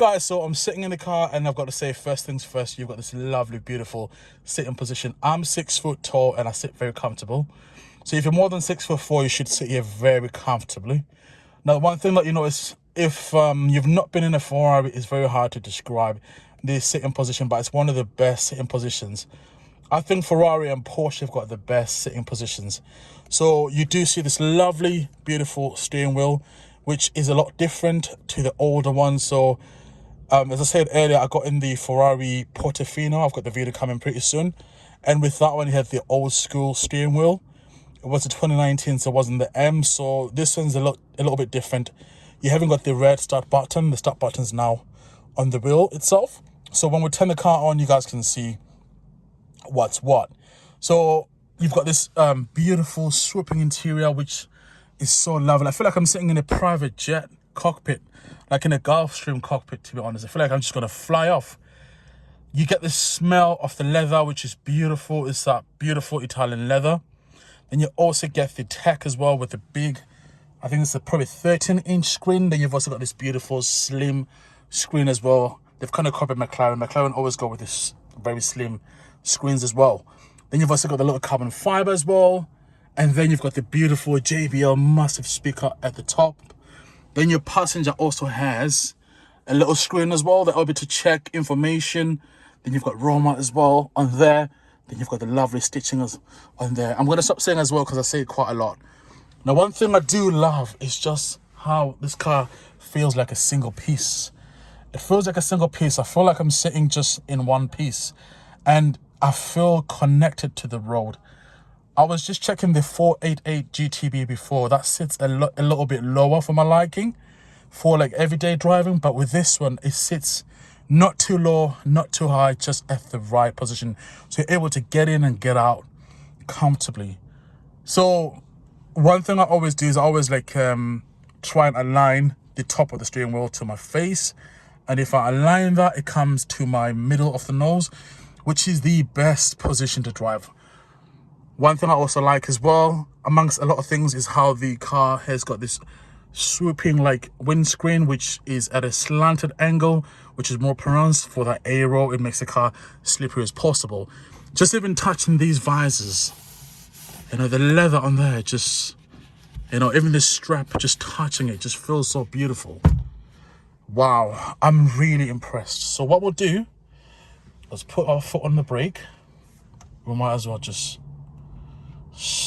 guys, so I'm sitting in the car and I've got to say, first things first, you've got this lovely, beautiful sitting position. I'm 6 foot tall and I sit very comfortable. So if you're more than 6'4", you should sit here very comfortably. Now, one thing that you notice, if you've not been in a Ferrari, it's very hard to describe this sitting position, but it's one of the best sitting positions. I think Ferrari and Porsche have got the best sitting positions. So you do see this lovely, beautiful steering wheel, which is a lot different to the older one. So as I said earlier, I got in the Ferrari Portofino. I've got the video coming pretty soon. And with that one, you had the old school steering wheel. It was a 2019, so it wasn't the M. So this one's a little bit different. You haven't got the red start button. The start button's now on the wheel itself. So when we turn the car on, you guys can see what's what. So you've got this beautiful swooping interior, which is so lovely. I feel like I'm sitting in a private jet cockpit, like in a Gulfstream cockpit, to be honest. I feel like I'm just going to fly off. You get the smell of the leather, which is beautiful. It's that beautiful Italian leather. Then you also get the tech as well with the big, I think it's probably 13-inch screen. Then you've also got this beautiful slim screen as well. They've kind of copied McLaren. McLaren always go with this very slim screens as well. Then you've also got the little carbon fiber as well. And then you've got the beautiful JBL massive speaker at the top. Then your passenger also has a little screen as well. They're able to check information. Then you've got Roma as well on there. Then you've got the lovely stitching on there. I'm going to stop saying as well because I say it quite a lot. Now, one thing I do love is just how this car feels like a single piece. It feels like a single piece. I feel like I'm sitting just in one piece. And I feel connected to the road. I was just checking the 488 GTB before. That sits a little bit lower for my liking for like everyday driving. But with this one, it sits not too low, not too high, just at the right position. So you're able to get in and get out comfortably. So one thing I always do is I always like try and align the top of the steering wheel to my face. And if I align that, it comes to my middle of the nose, which is the best position to drive. One thing I also like as well, amongst a lot of things, is how the car has got this swooping like windscreen, which is at a slanted angle, which is more pronounced for that aero. It makes the car slippery as possible. Just even touching these visors, you know, the leather on there, just, you know, even the strap, just touching it just feels so beautiful. Wow, I'm really impressed. So what we'll do, let's put our foot on the brake. We might as well just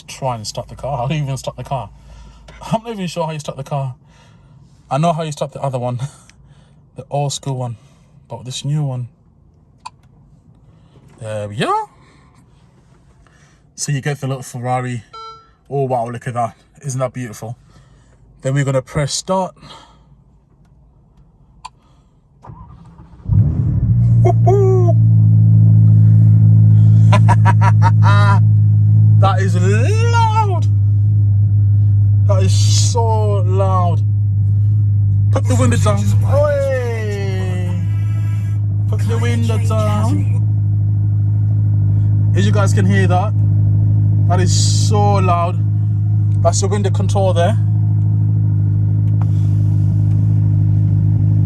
try and start the car. How do you even start the car? I'm not even sure how you start the car. I know how you start the other one, the old school one, but this new one, there we go. So you get the little Ferrari. Oh wow, look at that. Isn't that beautiful? Then we're going to press start. That is loud. That is so loud. Put the window down. Oi. Put the window down. As you guys can hear that, that is so loud. That's your window control there.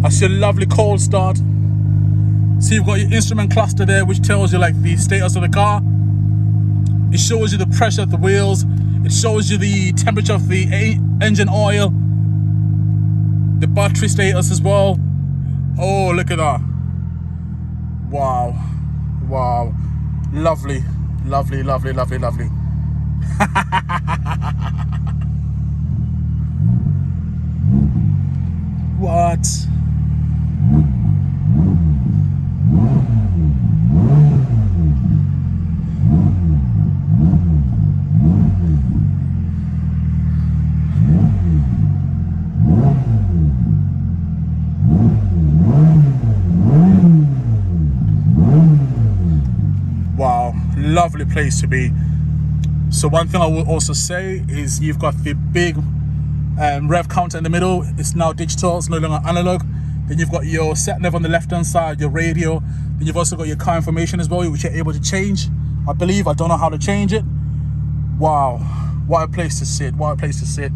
That's your lovely cold start. So you've got your instrument cluster there, which tells you like the status of the car. It shows you the pressure of the wheels. It shows you the temperature of the engine oil. The battery status as well. Oh, look at that. Wow. Wow. Lovely. Lovely, lovely, lovely, lovely. What? Wow, lovely place to be. So one thing I will also say is you've got the big rev counter in the middle. It's now digital, it's no longer analog. Then you've got your sat nav on the left hand side, your radio. Then you've also got your car information as well, which you're able to change. I believe, I don't know how to change it. Wow, what a place to sit, what a place to sit.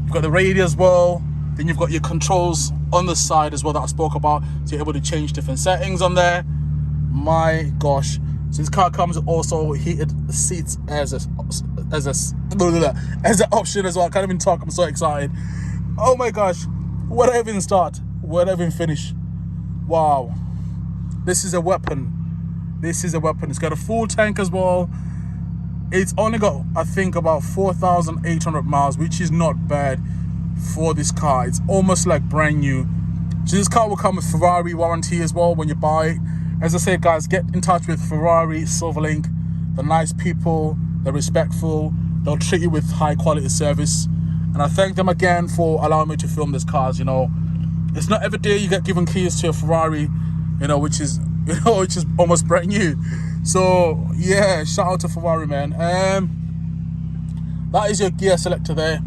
You've got the radio as well. Then you've got your controls on the side as well that I spoke about, so you're able to change different settings on there. My gosh. So this car comes with also heated seats as an option as well. I can't even talk, I'm so excited. Oh my gosh. Where do I even start? Where do I even finish? Wow. This is a weapon. This is a weapon. It's got a full tank as well. It's only got, I think, about 4,800 miles, which is not bad for this car. It's almost like brand new. So this car will come with Ferrari warranty as well when you buy it. As I said, guys, get in touch with Ferrari, Silverlink. They're nice people. They're respectful. They'll treat you with high quality service. And I thank them again for allowing me to film these cars. You know, it's not every day you get given keys to a Ferrari, you know, which is almost brand new. So yeah, shout out to Ferrari, man. That is your gear selector there.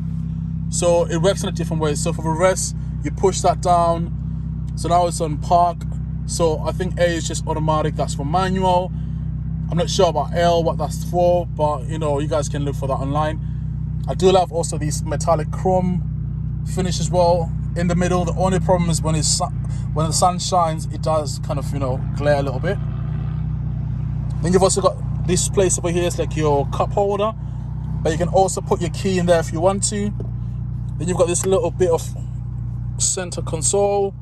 So it works in a different way. So for reverse, you push that down. So now it's on park. So I think A is just automatic. That's for manual. I'm not sure about L, what that's for, but you know, you guys can look for that online. I do love also these metallic chrome finish as well in the middle. The only problem is when the sun shines, it does kind of, you know, glare a little bit. Then you've also got this place over here. It's like your cup holder, but you can also put your key in there if you want to. Then you've got this little bit of center console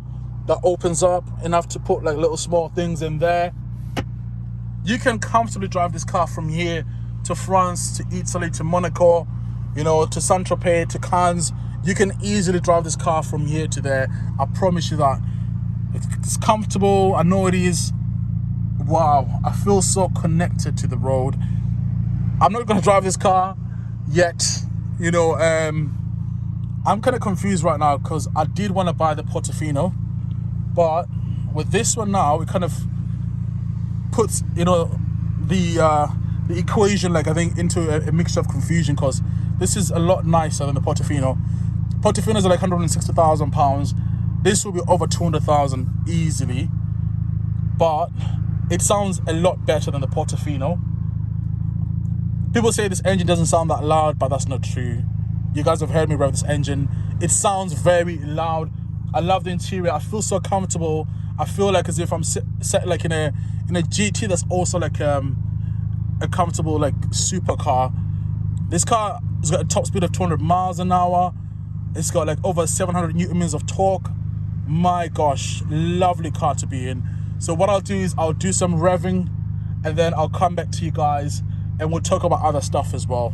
that opens up enough to put like little small things in there. You can comfortably drive this car from here to France, to Italy, to Monaco, you know, to Saint-Tropez, to Cannes. You can easily drive this car from here to there. I promise you that. It's comfortable. I know it is. Wow, I feel so connected to the road. I'm not going to drive this car yet. You know, I'm kind of confused right now because I did want to buy the Portofino, but with this one now, it kind of puts, you know, the equation, like I think, into a mixture of confusion, because this is a lot nicer than the Portofino. Portofinos are like £160,000. This will be over 200,000 easily, but it sounds a lot better than the Portofino. People say this engine doesn't sound that loud, but that's not true. You guys have heard me rev this engine. It sounds very loud. I love the interior. I feel so comfortable. I feel like as if I'm set like in a GT that's also like a comfortable like supercar. This car has got a top speed of 200 miles an hour. It's got like over 700 Newton meters of torque. My gosh, lovely car to be in. So what I'll do is I'll do some revving and then I'll come back to you guys and we'll talk about other stuff as well.